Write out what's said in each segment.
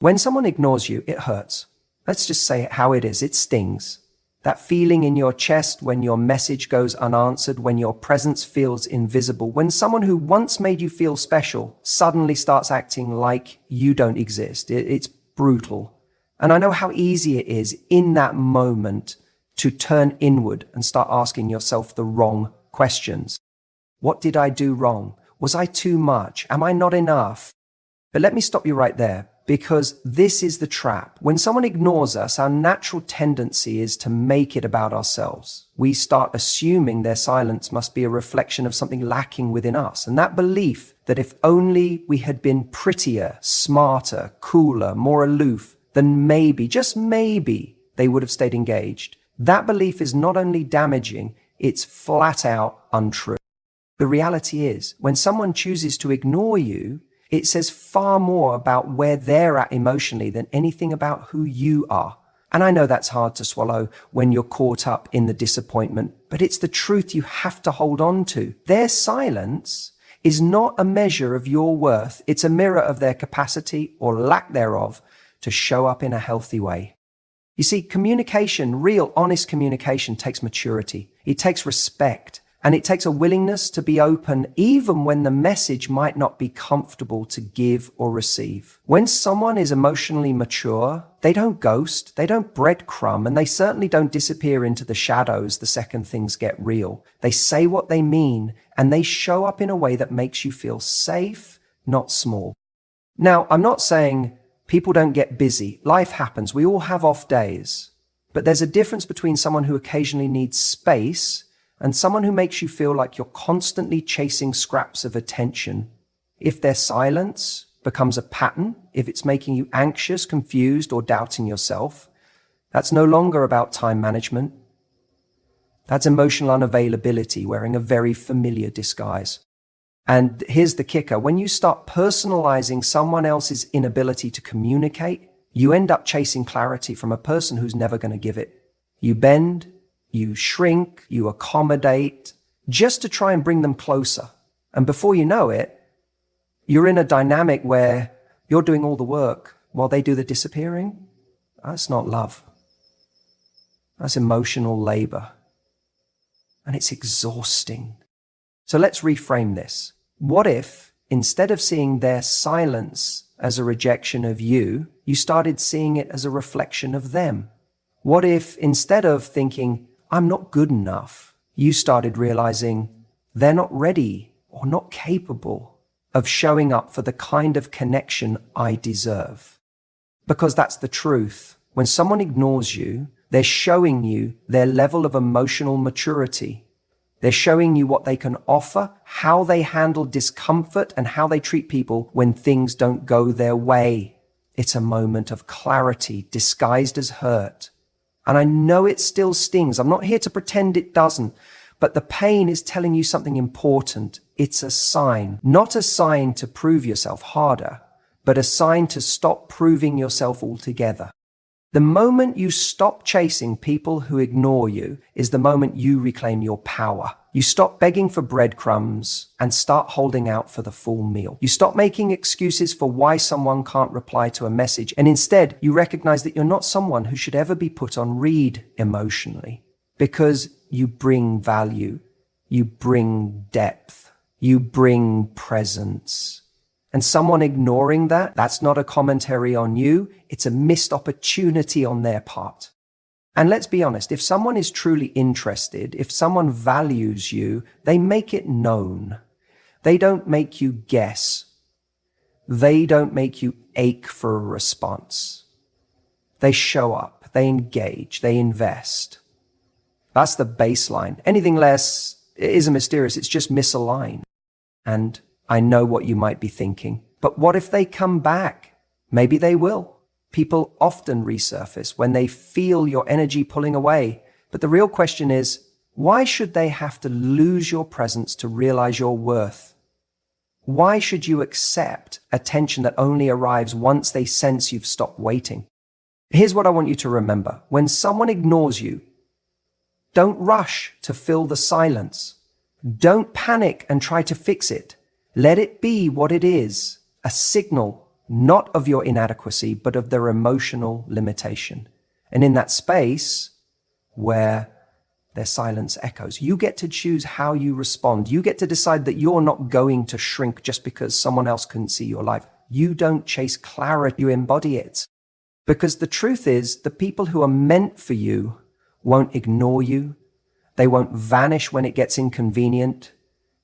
When someone ignores you, it hurts. Let's just say it how it is. It stings. That feeling in your chest when your message goes unanswered, when your presence feels invisible, when someone who once made you feel special suddenly starts acting like you don't exist. It's brutal. And I know how easy it is in that moment to turn inward and start asking yourself the wrong questions. What did I do wrong? Was I too much? Am I not enough? But let me stop you right there, because this is the trap. When someone ignores us, our natural tendency is to make it about ourselves. We start assuming their silence must be a reflection of something lacking within us. And that belief that if only we had been prettier, smarter, cooler, more aloof, then maybe, just maybe, they would have stayed engaged. That belief is not only damaging, it's flat out untrue. The reality is, when someone chooses to ignore you, it says far more about where they're at emotionally than anything about who you are. And I know that's hard to swallow when you're caught up in the disappointment, but it's the truth you have to hold on to. Their silence is not a measure of your worth. It's a mirror of their capacity or lack thereof to show up in a healthy way. You see, communication, real, honest communication takes maturity. It takes respect. And it takes a willingness to be open even when the message might not be comfortable to give or receive. When someone is emotionally mature, they don't ghost, they don't breadcrumb, and they certainly don't disappear into the shadows the second things get real. They say what they mean, and they show up in a way that makes you feel safe, not small. Now, I'm not saying people don't get busy. Life happens. We all have off days. But there's a difference between someone who occasionally needs space and someone who makes you feel like you're constantly chasing scraps of attention. If their silence becomes a pattern, if it's making you anxious, confused, or doubting yourself, that's no longer about time management. That's emotional unavailability wearing a very familiar disguise. And here's the kicker. When you start personalizing someone else's inability to communicate, you end up chasing clarity from a person who's never going to give it. You bend, you shrink, you accommodate, just to try and bring them closer. And before you know it, you're in a dynamic where you're doing all the work while they do the disappearing. That's not love. That's emotional labor. And it's exhausting. So let's reframe this. What if, instead of seeing their silence as a rejection of you, you started seeing it as a reflection of them? What if, instead of thinking, I'm not good enough, you started realizing they're not ready or not capable of showing up for the kind of connection I deserve? Because that's the truth. When someone ignores you, they're showing you their level of emotional maturity. They're showing you what they can offer, how they handle discomfort, and how they treat people when things don't go their way. It's a moment of clarity disguised as hurt. And I know it still stings. I'm not here to pretend it doesn't, but the pain is telling you something important. It's a sign, not a sign to prove yourself harder, but a sign to stop proving yourself altogether. The moment you stop chasing people who ignore you is the moment you reclaim your power. You stop begging for breadcrumbs and start holding out for the full meal. You stop making excuses for why someone can't reply to a message, and instead you recognize that you're not someone who should ever be put on read emotionally, because you bring value, you bring depth, you bring presence. And someone ignoring that, that's not a commentary on you, it's a missed opportunity on their part. And let's be honest, if someone is truly interested, if someone values you, they make it known. They don't make you guess. They don't make you ache for a response. They show up, they engage, they invest. That's the baseline. Anything less isn't mysterious, it's just misaligned. And I know what you might be thinking, but what if they come back? Maybe they will. People often resurface when they feel your energy pulling away. But the real question is, why should they have to lose your presence to realize your worth? Why should you accept attention that only arrives once they sense you've stopped waiting? Here's what I want you to remember. When someone ignores you, don't rush to fill the silence. Don't panic and try to fix it. Let it be what it is, a signal, not of your inadequacy, but of their emotional limitation. And in that space where their silence echoes, you get to choose how you respond. You get to decide that you're not going to shrink just because someone else couldn't see your life. You don't chase clarity, you embody it. Because the truth is, the people who are meant for you won't ignore you. They won't vanish when it gets inconvenient.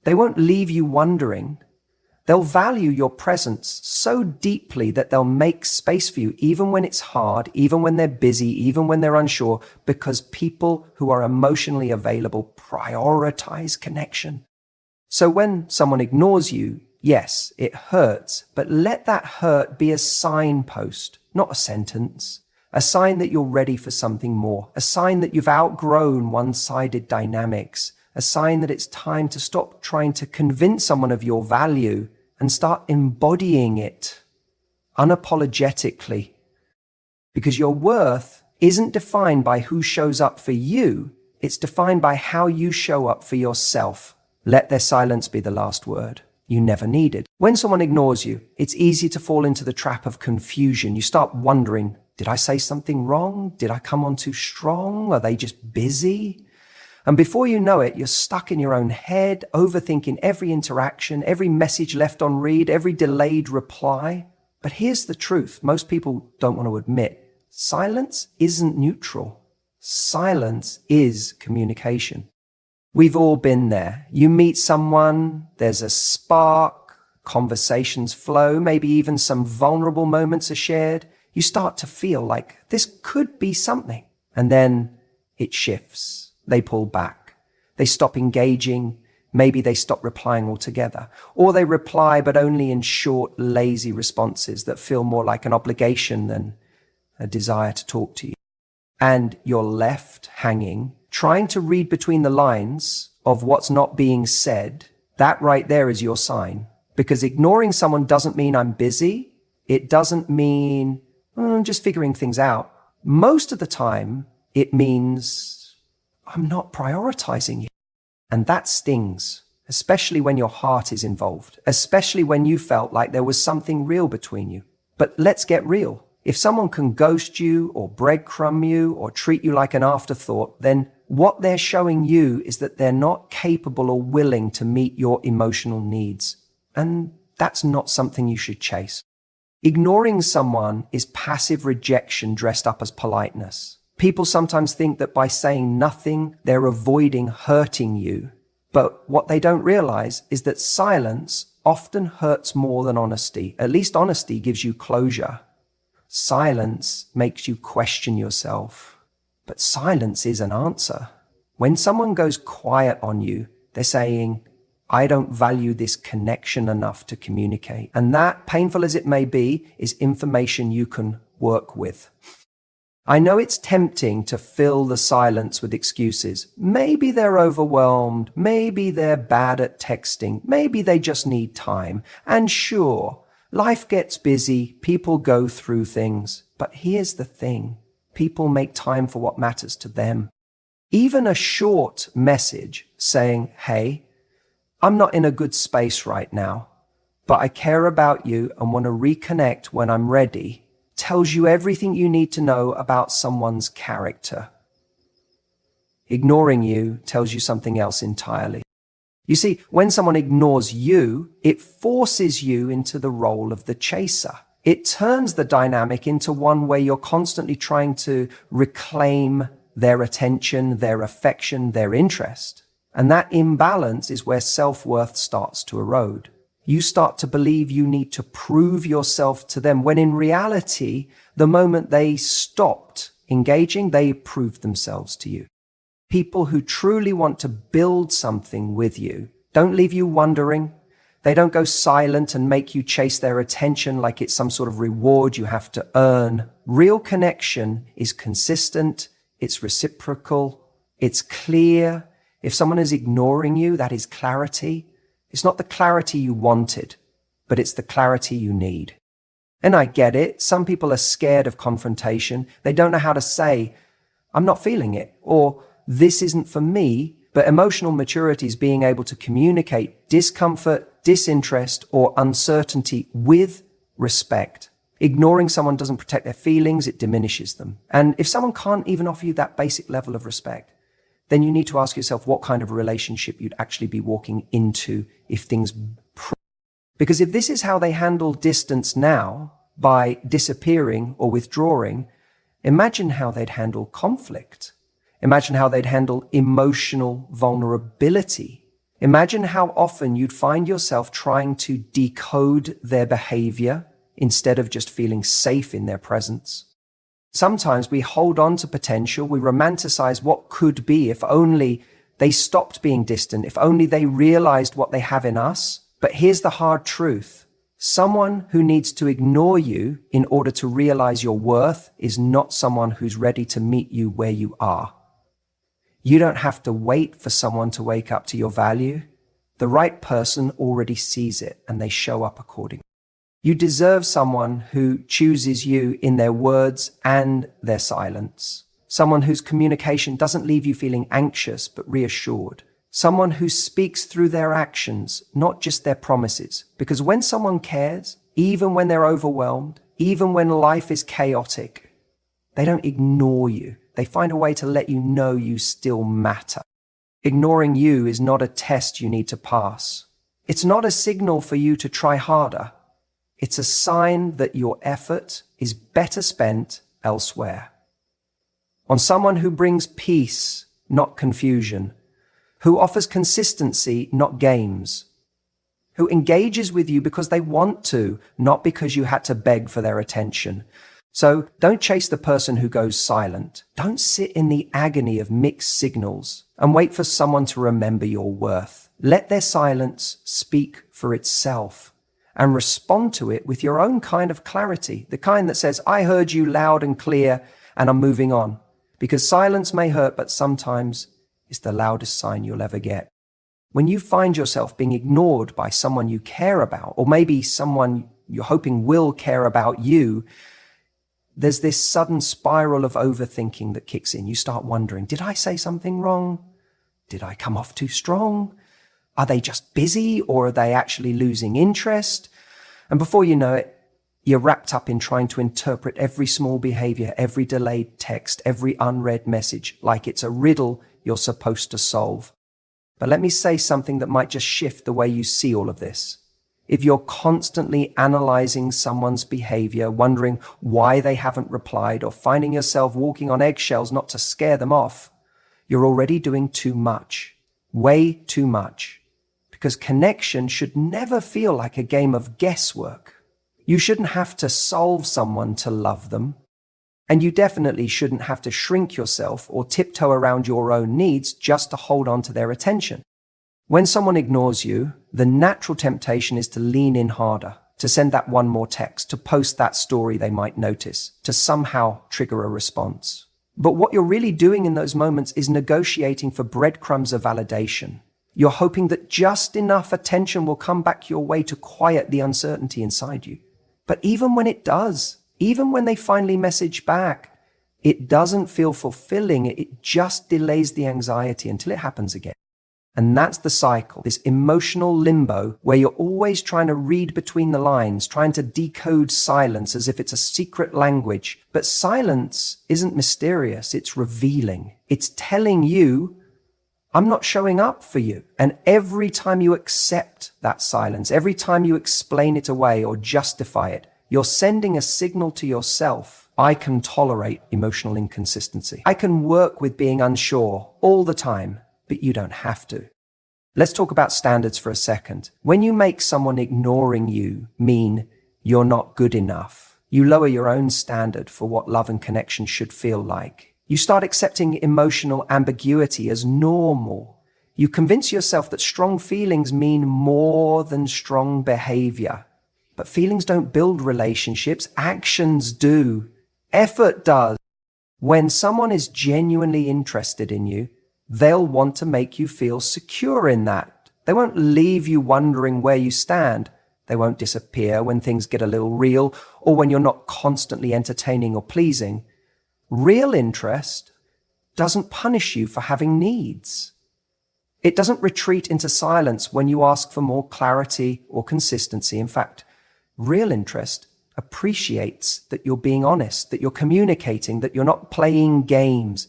They won't leave you wondering. They'll value your presence so deeply that they'll make space for you, even when it's hard, even when they're busy, even when they're unsure, because people who are emotionally available prioritize connection. So when someone ignores you, yes, it hurts, but let that hurt be a signpost, not a sentence. A sign that you're ready for something more, a sign that you've outgrown one-sided dynamics, a sign that it's time to stop trying to convince someone of your value and start embodying it unapologetically. Because your worth isn't defined by who shows up for you, it's defined by how you show up for yourself. Let their silence be the last word you never needed. When someone ignores you, it's easy to fall into the trap of confusion. You start wondering, did I say something wrong? Did I come on too strong? Are they just busy? And before you know it, you're stuck in your own head, overthinking every interaction, every message left on read, every delayed reply. But here's the truth. Most people don't want to admit. Silence isn't neutral. Silence is communication. We've all been there. You meet someone, there's a spark, conversations flow, maybe even some vulnerable moments are shared. You start to feel like this could be something. And then it shifts. They pull back. They stop engaging. Maybe they stop replying altogether. Or they reply, but only in short, lazy responses that feel more like an obligation than a desire to talk to you. And you're left hanging, trying to read between the lines of what's not being said. That right there is your sign. Because ignoring someone doesn't mean I'm busy. It doesn't mean I'm just figuring things out. Most of the time, it means I'm not prioritizing you. And that stings, especially when your heart is involved, especially when you felt like there was something real between you. But let's get real. If someone can ghost you or breadcrumb you or treat you like an afterthought, then what they're showing you is that they're not capable or willing to meet your emotional needs. And that's not something you should chase. Ignoring someone is passive rejection dressed up as politeness. People sometimes think that by saying nothing, they're avoiding hurting you. But what they don't realize is that silence often hurts more than honesty. At least honesty gives you closure. Silence makes you question yourself. But silence is an answer. When someone goes quiet on you, they're saying, I don't value this connection enough to communicate. And that, painful as it may be, is information you can work with. I know it's tempting to fill the silence with excuses. Maybe they're overwhelmed. Maybe they're bad at texting. Maybe they just need time. And sure, life gets busy. People go through things. But here's the thing. People make time for what matters to them. Even a short message saying, hey, I'm not in a good space right now, but I care about you and want to reconnect when I'm ready, tells you everything you need to know about someone's character. Ignoring you tells you something else entirely. You see, when someone ignores you, it forces you into the role of the chaser. It turns the dynamic into one where you're constantly trying to reclaim their attention, their affection, their interest. And that imbalance is where self-worth starts to erode. You start to believe you need to prove yourself to them, when in reality, the moment they stopped engaging, they proved themselves to you. People who truly want to build something with you don't leave you wondering. They don't go silent and make you chase their attention like it's some sort of reward you have to earn. Real connection is consistent, it's reciprocal, it's clear. If someone is ignoring you, that is clarity. It's not the clarity you wanted, but it's the clarity you need. And I get it. Some people are scared of confrontation. They don't know how to say, I'm not feeling it, or this isn't for me. But emotional maturity is being able to communicate discomfort, disinterest, or uncertainty with respect. Ignoring someone doesn't protect their feelings, it diminishes them. And if someone can't even offer you that basic level of respect, then you need to ask yourself what kind of a relationship you'd actually be walking into if things... Because if this is how they handle distance now, by disappearing or withdrawing, imagine how they'd handle conflict. Imagine how they'd handle emotional vulnerability. Imagine how often you'd find yourself trying to decode their behavior instead of just feeling safe in their presence. Sometimes we hold on to potential, we romanticize what could be if only they stopped being distant, if only they realized what they have in us. But here's the hard truth. Someone who needs to ignore you in order to realize your worth is not someone who's ready to meet you where you are. You don't have to wait for someone to wake up to your value. The right person already sees it and they show up accordingly. You deserve someone who chooses you in their words and their silence. Someone whose communication doesn't leave you feeling anxious but reassured. Someone who speaks through their actions, not just their promises. Because when someone cares, even when they're overwhelmed, even when life is chaotic, they don't ignore you. They find a way to let you know you still matter. Ignoring you is not a test you need to pass. It's not a signal for you to try harder. It's a sign that your effort is better spent elsewhere. On someone who brings peace, not confusion. Who offers consistency, not games. Who engages with you because they want to, not because you had to beg for their attention. So don't chase the person who goes silent. Don't sit in the agony of mixed signals and wait for someone to remember your worth. Let their silence speak for itself and respond to it with your own kind of clarity, the kind that says, I heard you loud and clear and I'm moving on. Because silence may hurt, but sometimes it's the loudest sign you'll ever get. When you find yourself being ignored by someone you care about, or maybe someone you're hoping will care about you, there's this sudden spiral of overthinking that kicks in. You start wondering, did I say something wrong? Did I come off too strong? Are they just busy, or are they actually losing interest? And before you know it, you're wrapped up in trying to interpret every small behavior, every delayed text, every unread message, like it's a riddle you're supposed to solve. But let me say something that might just shift the way you see all of this. If you're constantly analyzing someone's behavior, wondering why they haven't replied, or finding yourself walking on eggshells not to scare them off, you're already doing too much, way too much. Because connection should never feel like a game of guesswork. You shouldn't have to solve someone to love them. And you definitely shouldn't have to shrink yourself or tiptoe around your own needs just to hold on to their attention. When someone ignores you, the natural temptation is to lean in harder, to send that one more text, to post that story they might notice, to somehow trigger a response. But what you're really doing in those moments is negotiating for breadcrumbs of validation. You're hoping that just enough attention will come back your way to quiet the uncertainty inside you. But even when it does, even when they finally message back, it doesn't feel fulfilling. It just delays the anxiety until it happens again. And that's the cycle, this emotional limbo where you're always trying to read between the lines, trying to decode silence as if it's a secret language. But silence isn't mysterious, it's revealing. It's telling you, I'm not showing up for you. And every time you accept that silence, every time you explain it away or justify it, you're sending a signal to yourself. I can tolerate emotional inconsistency. I can work with being unsure all the time, but you don't have to. Let's talk about standards for a second. When you make someone ignoring you mean you're not good enough, you lower your own standard for what love and connection should feel like. You start accepting emotional ambiguity as normal. You convince yourself that strong feelings mean more than strong behavior. But feelings don't build relationships, actions do. Effort does. When someone is genuinely interested in you, they'll want to make you feel secure in that. They won't leave you wondering where you stand. They won't disappear when things get a little real or when you're not constantly entertaining or pleasing. Real interest doesn't punish you for having needs. It doesn't retreat into silence when you ask for more clarity or consistency. In fact, Real interest appreciates that you're being honest, that you're communicating, that you're not playing games.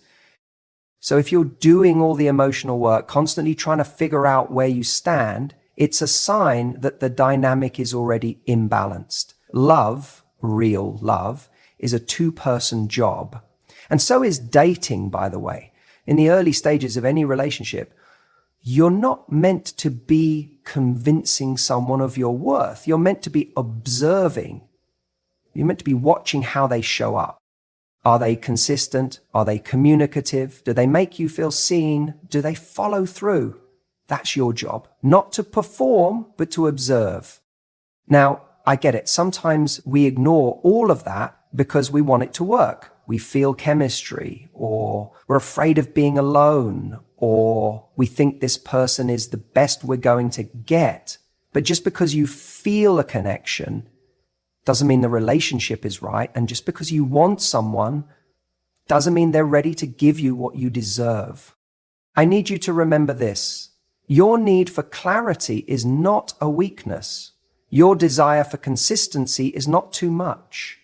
So if you're doing all the emotional work, constantly trying to figure out where you stand, it's a sign that the dynamic is already imbalanced. Love, real love, is a two-person job. And so is dating, by the way. In the early stages of any relationship, you're not meant to be convincing someone of your worth. You're meant to be observing. You're meant to be watching how they show up. Are they consistent? Are they communicative? Do they make you feel seen? Do they follow through? That's your job. Not to perform, but to observe. Now, I get it. Sometimes we ignore all of that because we want it to work. We feel chemistry, or we're afraid of being alone, or we think this person is the best we're going to get. But just because you feel a connection doesn't mean the relationship is right. And just because you want someone doesn't mean they're ready to give you what you deserve. I need you to remember this. Your need for clarity is not a weakness. Your desire for consistency is not too much.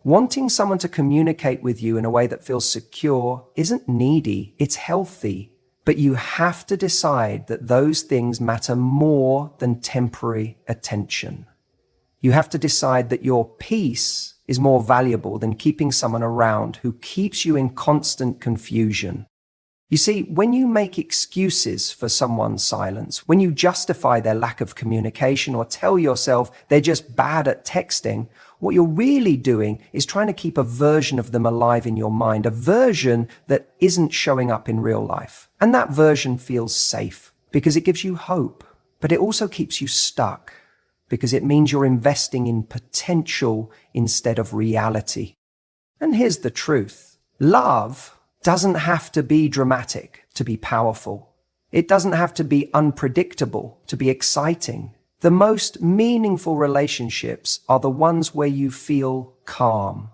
Wanting someone to communicate with you in a way that feels secure isn't needy, it's healthy. But you have to decide that those things matter more than temporary attention. You have to decide that your peace is more valuable than keeping someone around who keeps you in constant confusion. You see, when you make excuses for someone's silence, when you justify their lack of communication or tell yourself they're just bad at texting, what you're really doing is trying to keep a version of them alive in your mind, a version that isn't showing up in real life. And that version feels safe because it gives you hope, but it also keeps you stuck because it means you're investing in potential instead of reality. And here's the truth. Love doesn't have to be dramatic to be powerful. It doesn't have to be unpredictable to be exciting. The most meaningful relationships are the ones where you feel calm,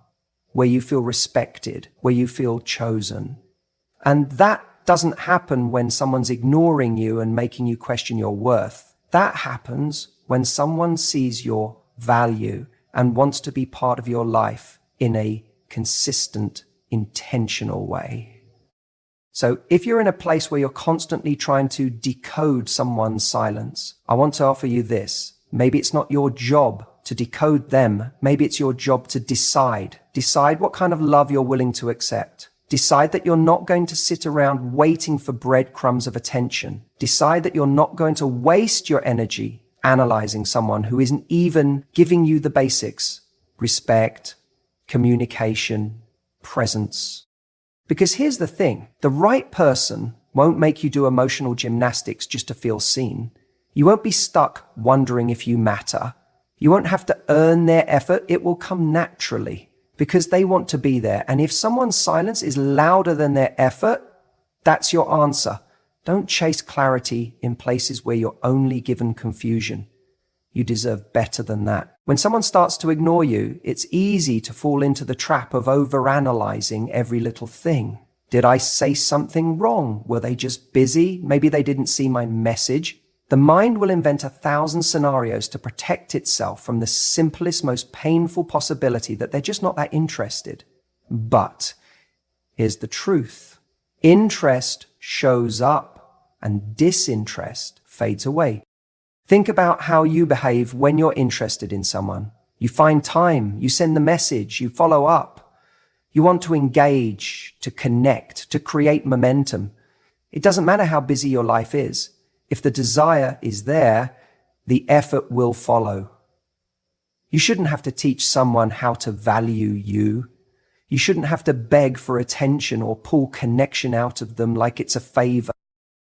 where you feel respected, where you feel chosen. And that doesn't happen when someone's ignoring you and making you question your worth. That happens when someone sees your value and wants to be part of your life in a consistent, intentional way. So if you're in a place where you're constantly trying to decode someone's silence, I want to offer you this. Maybe it's not your job to decode them. Maybe it's your job to decide. Decide what kind of love you're willing to accept. Decide that you're not going to sit around waiting for breadcrumbs of attention. Decide that you're not going to waste your energy analyzing someone who isn't even giving you the basics: respect, communication, presence. Because here's the thing, the right person won't make you do emotional gymnastics just to feel seen. You won't be stuck wondering if you matter. You won't have to earn their effort. It will come naturally because they want to be there. And if someone's silence is louder than their effort, that's your answer. Don't chase clarity in places where you're only given confusion. You deserve better than that. When someone starts to ignore you, it's easy to fall into the trap of overanalyzing every little thing. Did I say something wrong? Were they just busy? Maybe they didn't see my message. The mind will invent 1,000 scenarios to protect itself from the simplest, most painful possibility that they're just not that interested. But here's the truth. Interest shows up and disinterest fades away. Think about how you behave when you're interested in someone. You find time, you send the message, you follow up. You want to engage, to connect, to create momentum. It doesn't matter how busy your life is. If the desire is there, the effort will follow. You shouldn't have to teach someone how to value you. You shouldn't have to beg for attention or pull connection out of them like it's a favor.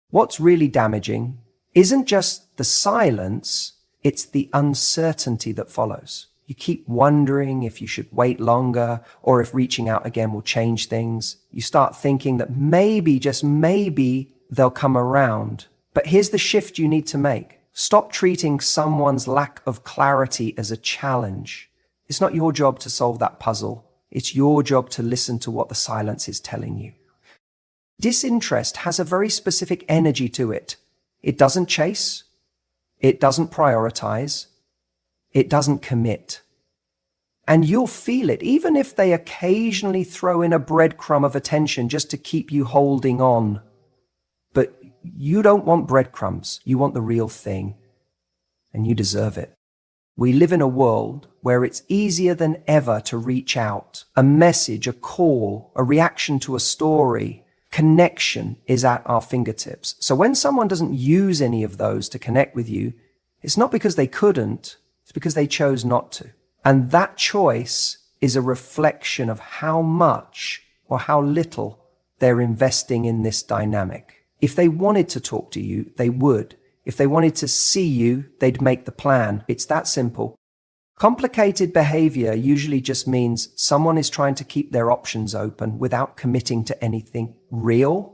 What's really damaging isn't just the silence, it's the uncertainty that follows. You keep wondering if you should wait longer or if reaching out again will change things. You start thinking that maybe, just maybe, they'll come around. But here's the shift you need to make. Stop treating someone's lack of clarity as a challenge. It's not your job to solve that puzzle. It's your job to listen to what the silence is telling you. Disinterest has a very specific energy to it. It doesn't chase. It doesn't prioritize. It doesn't commit. And you'll feel it, even if they occasionally throw in a breadcrumb of attention just to keep you holding on. But you don't want breadcrumbs. You want the real thing. And you deserve it. We live in a world where it's easier than ever to reach out. A message, a call, a reaction to a story. Connection is at our fingertips. So when someone doesn't use any of those to connect with you, it's not because they couldn't, it's because they chose not to. And that choice is a reflection of how much or how little they're investing in this dynamic. If they wanted to talk to you, they would. If they wanted to see you, they'd make the plan. It's that simple. Complicated behavior usually just means someone is trying to keep their options open without committing to anything real.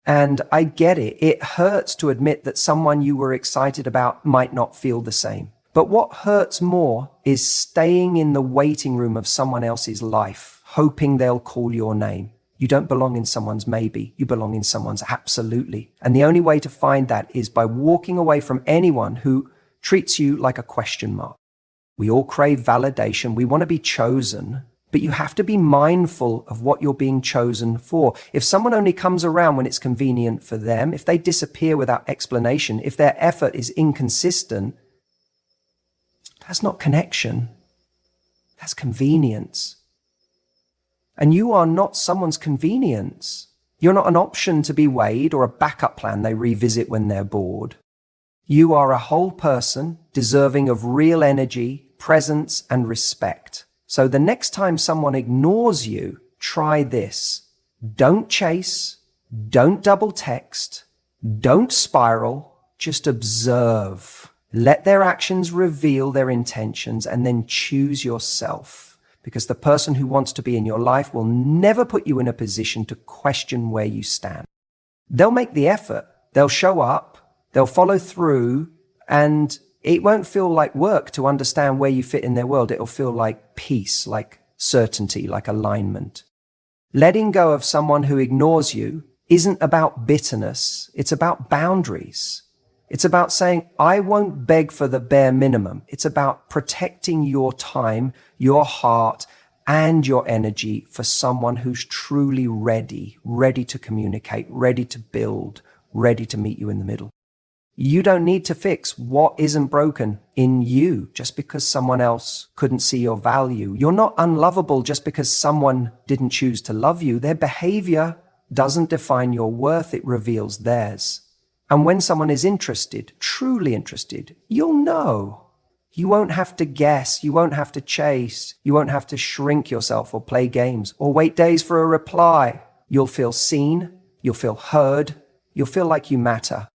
And I get it. It hurts to admit that someone you were excited about might not feel the same. But what hurts more is staying in the waiting room of someone else's life, hoping they'll call your name. You don't belong in someone's maybe, you belong in someone's absolutely. And the only way to find that is by walking away from anyone who treats you like a question mark. We all crave validation, we want to be chosen, but you have to be mindful of what you're being chosen for. If someone only comes around when it's convenient for them, if they disappear without explanation, if their effort is inconsistent, that's not connection, that's convenience. And you are not someone's convenience. You're not an option to be weighed or a backup plan they revisit when they're bored. You are a whole person deserving of real energy, presence, and respect. So the next time someone ignores you, try this. Don't chase, don't double text, don't spiral, just observe. Let their actions reveal their intentions and then choose yourself. Because the person who wants to be in your life will never put you in a position to question where you stand. They'll make the effort, they'll show up, they'll follow through, and it won't feel like work to understand where you fit in their world. It'll feel like peace, like certainty, like alignment. Letting go of someone who ignores you isn't about bitterness, it's about boundaries. It's about saying, I won't beg for the bare minimum. It's about protecting your time, your heart, and your energy for someone who's truly ready to communicate, ready to build, ready to meet you in the middle. You don't need to fix what isn't broken in you just because someone else couldn't see your value. You're not unlovable just because someone didn't choose to love you. Their behavior doesn't define your worth, it reveals theirs. And when someone is interested, truly interested, you'll know. You won't have to guess, you won't have to chase, you won't have to shrink yourself or play games or wait days for a reply. You'll feel seen, you'll feel heard, you'll feel like you matter.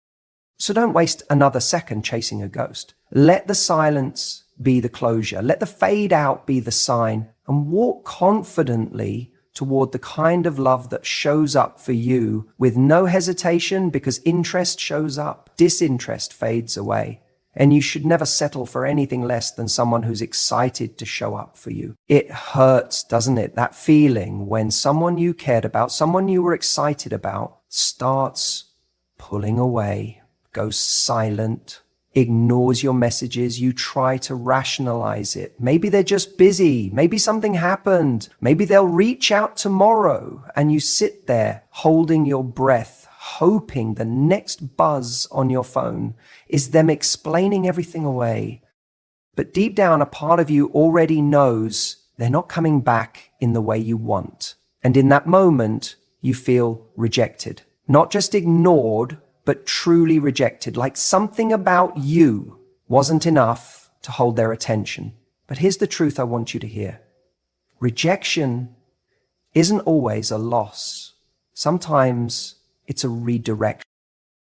So don't waste another second chasing a ghost. Let the silence be the closure. Let the fade out be the sign, and walk confidently toward the kind of love that shows up for you with no hesitation, because interest shows up, disinterest fades away. And you should never settle for anything less than someone who's excited to show up for you. It hurts, doesn't it? That feeling when someone you cared about, someone you were excited about, starts pulling away, goes silent, ignores your messages. You try to rationalize it. Maybe they're just busy. Maybe something happened. Maybe they'll reach out tomorrow. And you sit there holding your breath, hoping the next buzz on your phone is them explaining everything away. But deep down, a part of you already knows they're not coming back in the way you want. And in that moment, you feel rejected. Not just ignored, but truly rejected, like something about you wasn't enough to hold their attention. But here's the truth I want you to hear. Rejection isn't always a loss. Sometimes it's a redirect.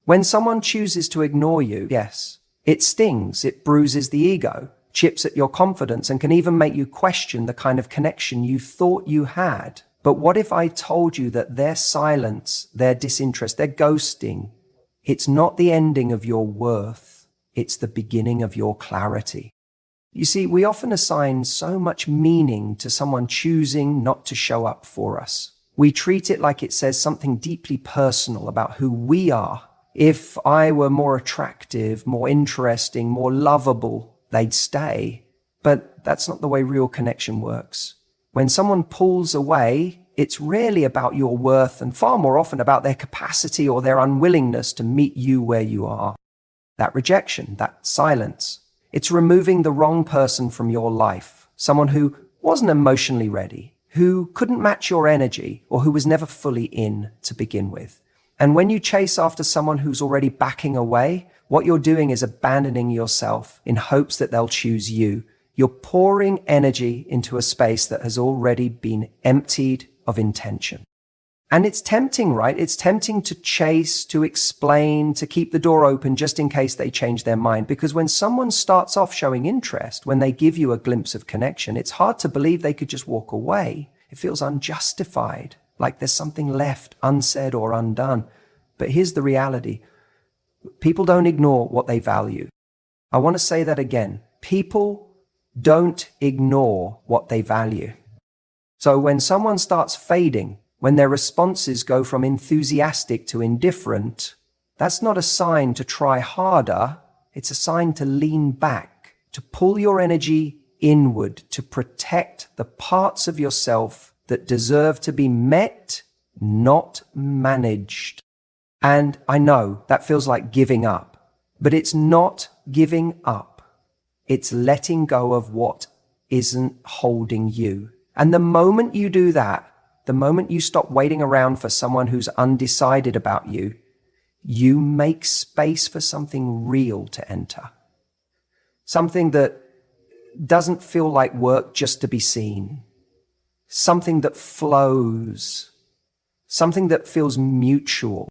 When someone chooses to ignore you, yes, it stings, it bruises the ego, chips at your confidence, and can even make you question the kind of connection you thought you had. But what if I told you that their silence, their disinterest, their ghosting, it's not the ending of your worth, it's the beginning of your clarity. You see, we often assign so much meaning to someone choosing not to show up for us. We treat it like it says something deeply personal about who we are. If I were more attractive, more interesting, more lovable, they'd stay. But that's not the way real connection works. When someone pulls away, it's rarely about your worth and far more often about their capacity or their unwillingness to meet you where you are. That rejection, that silence, it's removing the wrong person from your life, someone who wasn't emotionally ready, who couldn't match your energy, or who was never fully in to begin with. And when you chase after someone who's already backing away, what you're doing is abandoning yourself in hopes that they'll choose you. You're pouring energy into a space that has already been emptied of intention. And it's tempting, right? It's tempting to chase, to explain, to keep the door open just in case they change their mind. Because when someone starts off showing interest, when they give you a glimpse of connection, it's hard to believe they could just walk away. It feels unjustified, like there's something left unsaid or undone. But here's the reality. People don't ignore what they value. I want to say that again. People don't ignore what they value. So when someone starts fading, when their responses go from enthusiastic to indifferent, that's not a sign to try harder. It's a sign to lean back, to pull your energy inward, to protect the parts of yourself that deserve to be met, not managed. And I know that feels like giving up, but it's not giving up. It's letting go of what isn't holding you. And the moment you do that, the moment you stop waiting around for someone who's undecided about you, you make space for something real to enter. Something that doesn't feel like work just to be seen. Something that flows. Something that feels mutual.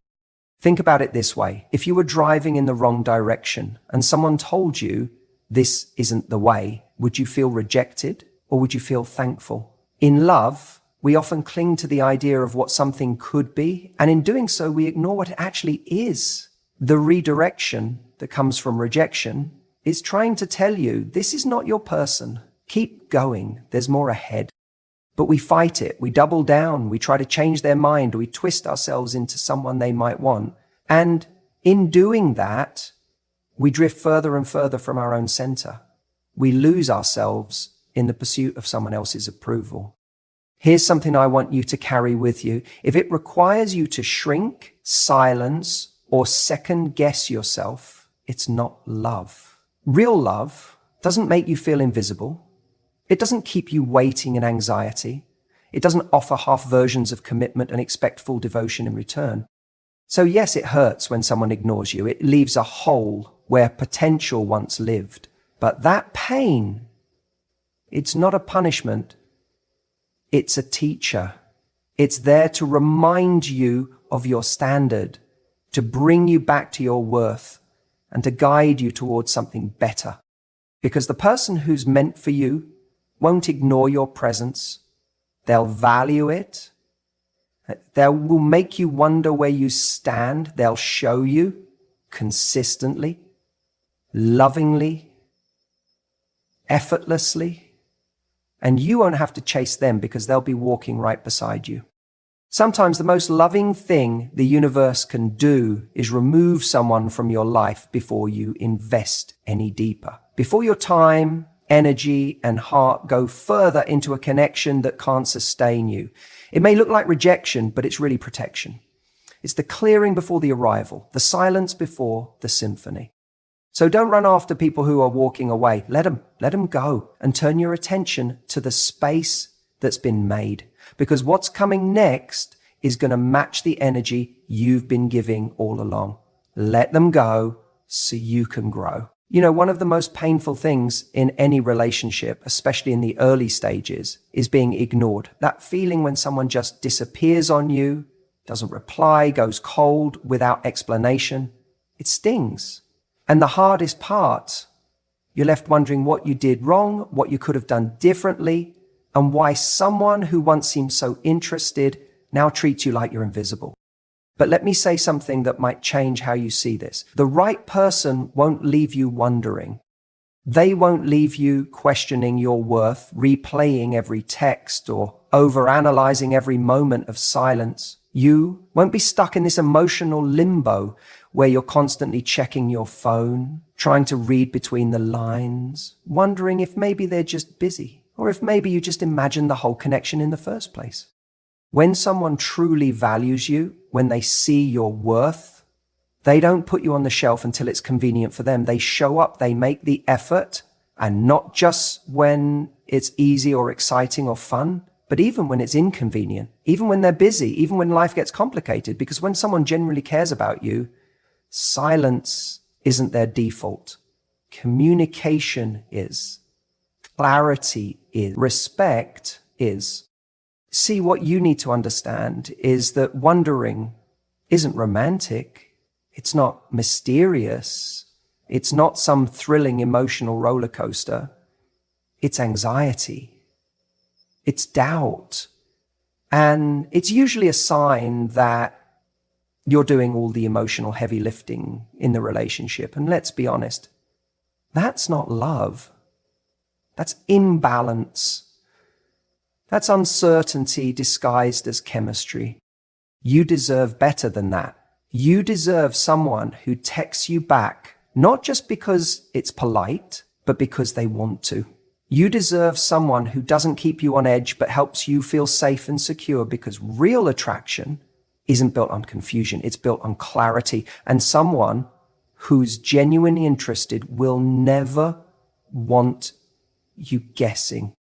Think about it this way. If you were driving in the wrong direction and someone told you this isn't the way, would you feel rejected or would you feel thankful? In love, we often cling to the idea of what something could be, and in doing so, we ignore what it actually is. The redirection that comes from rejection is trying to tell you, this is not your person. Keep going. There's more ahead. But we fight it. We double down. We try to change their mind. We twist ourselves into someone they might want. And in doing that, we drift further and further from our own center. We lose ourselves in the pursuit of someone else's approval. Here's something I want you to carry with you. If it requires you to shrink, silence, or second guess yourself, it's not love. Real love doesn't make you feel invisible. It doesn't keep you waiting in anxiety. It doesn't offer half versions of commitment and expect full devotion in return. So yes, it hurts when someone ignores you. It leaves a hole where potential once lived. But that pain, it's not a punishment. It's a teacher. It's there to remind you of your standard, to bring you back to your worth, and to guide you towards something better. Because the person who's meant for you won't ignore your presence. They'll value it. They will make you wonder where you stand. They'll show you consistently, lovingly, effortlessly. And you won't have to chase them because they'll be walking right beside you. Sometimes the most loving thing the universe can do is remove someone from your life before you invest any deeper. Before your time, energy, and heart go further into a connection that can't sustain you. It may look like rejection, but it's really protection. It's the clearing before the arrival, the silence before the symphony. So don't run after people who are walking away. Let them go and turn your attention to the space that's been made. Because what's coming next is going to match the energy you've been giving all along. Let them go so you can grow. You know, one of the most painful things in any relationship, especially in the early stages, is being ignored. That feeling when someone just disappears on you, doesn't reply, goes cold without explanation. It stings. And the hardest part, you're left wondering what you did wrong, what you could have done differently, and why someone who once seemed so interested now treats you like you're invisible. But let me say something that might change how you see this. The right person won't leave you wondering. They won't leave you questioning your worth, replaying every text, or overanalyzing every moment of silence. You won't be stuck in this emotional limbo where you're constantly checking your phone, trying to read between the lines, wondering if maybe they're just busy, or if maybe you just imagined the whole connection in the first place. When someone truly values you, when they see your worth, they don't put you on the shelf until it's convenient for them. They show up, they make the effort, and not just when it's easy or exciting or fun, but even when it's inconvenient, even when they're busy, even when life gets complicated. Because when someone genuinely cares about you, silence isn't their default. Communication is. Clarity is. Respect is. See, what you need to understand is that wondering isn't romantic. It's not mysterious. It's not some thrilling emotional roller coaster. It's anxiety. It's doubt. And it's usually a sign that you're doing all the emotional heavy lifting in the relationship. And let's be honest, that's not love. That's imbalance. That's uncertainty disguised as chemistry. You deserve better than that. You deserve someone who texts you back, not just because it's polite, but because they want to. You deserve someone who doesn't keep you on edge, but helps you feel safe and secure, because real attraction isn't built on confusion. It's built on clarity. And someone who's genuinely interested will never want you guessing.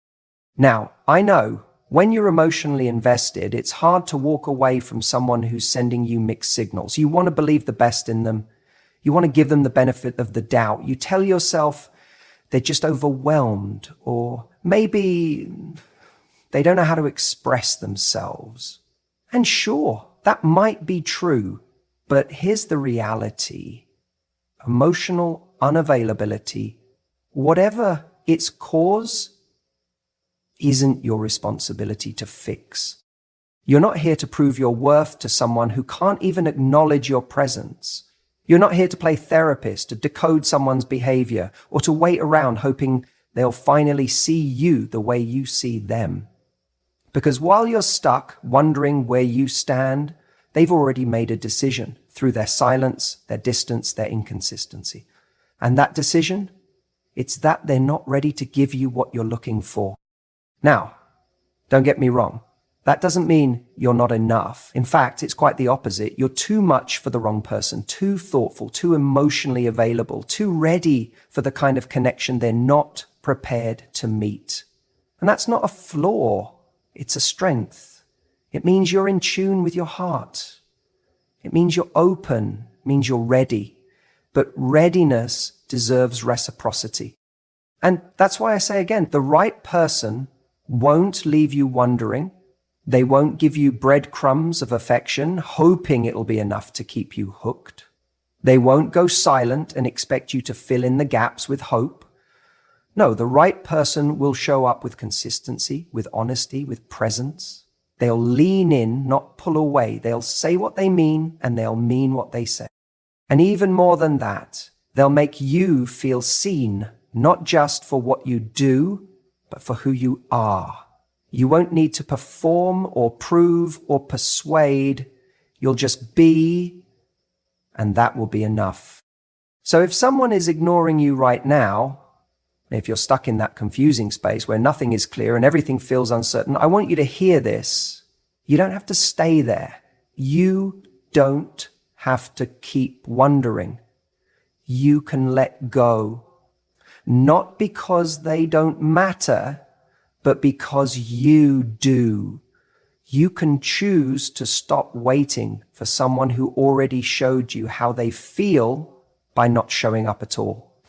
Now, I know when you're emotionally invested, it's hard to walk away from someone who's sending you mixed signals. You want to believe the best in them. You want to give them the benefit of the doubt. You tell yourself they're just overwhelmed, or maybe they don't know how to express themselves. And sure, that might be true, but here's the reality. Emotional unavailability, whatever its cause, isn't your responsibility to fix. You're not here to prove your worth to someone who can't even acknowledge your presence. You're not here to play therapist, to decode someone's behavior, or to wait around hoping they'll finally see you the way you see them. Because while you're stuck wondering where you stand, they've already made a decision through their silence, their distance, their inconsistency. And that decision, it's that they're not ready to give you what you're looking for. Now, don't get me wrong. That doesn't mean you're not enough. In fact, it's quite the opposite. You're too much for the wrong person, too thoughtful, too emotionally available, too ready for the kind of connection they're not prepared to meet. And that's not a flaw. It's a strength. It means you're in tune with your heart. It means you're open. It means you're ready. But readiness deserves reciprocity. And that's why I say again, the right person won't leave you wondering. They won't give you breadcrumbs of affection, hoping it'll be enough to keep you hooked. They won't go silent and expect you to fill in the gaps with hope. No, the right person will show up with consistency, with honesty, with presence. They'll lean in, not pull away. They'll say what they mean, and they'll mean what they say. And even more than that, they'll make you feel seen, not just for what you do, but for who you are. You won't need to perform or prove or persuade. You'll just be, and that will be enough. So if someone is ignoring you right now, if you're stuck in that confusing space where nothing is clear and everything feels uncertain, I want you to hear this. You don't have to stay there. You don't have to keep wondering. You can let go. Not because they don't matter, but because you do. You can choose to stop waiting for someone who already showed you how they feel by not showing up at all.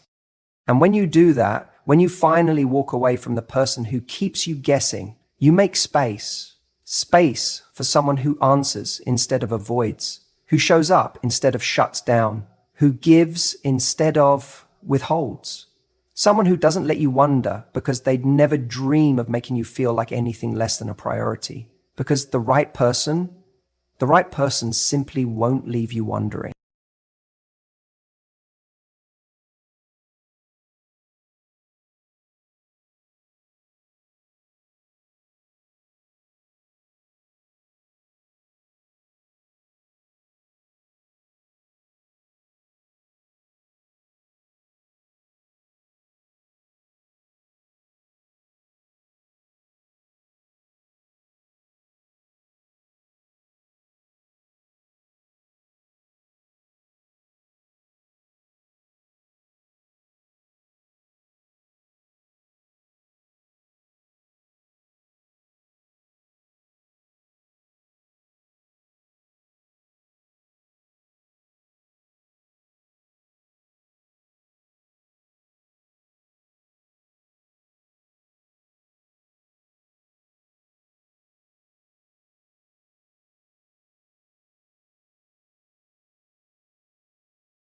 And when you do that, when you finally walk away from the person who keeps you guessing, you make space. Space for someone who answers instead of avoids, who shows up instead of shuts down, who gives instead of withholds. Someone who doesn't let you wonder because they'd never dream of making you feel like anything less than a priority. Because the right person simply won't leave you wondering.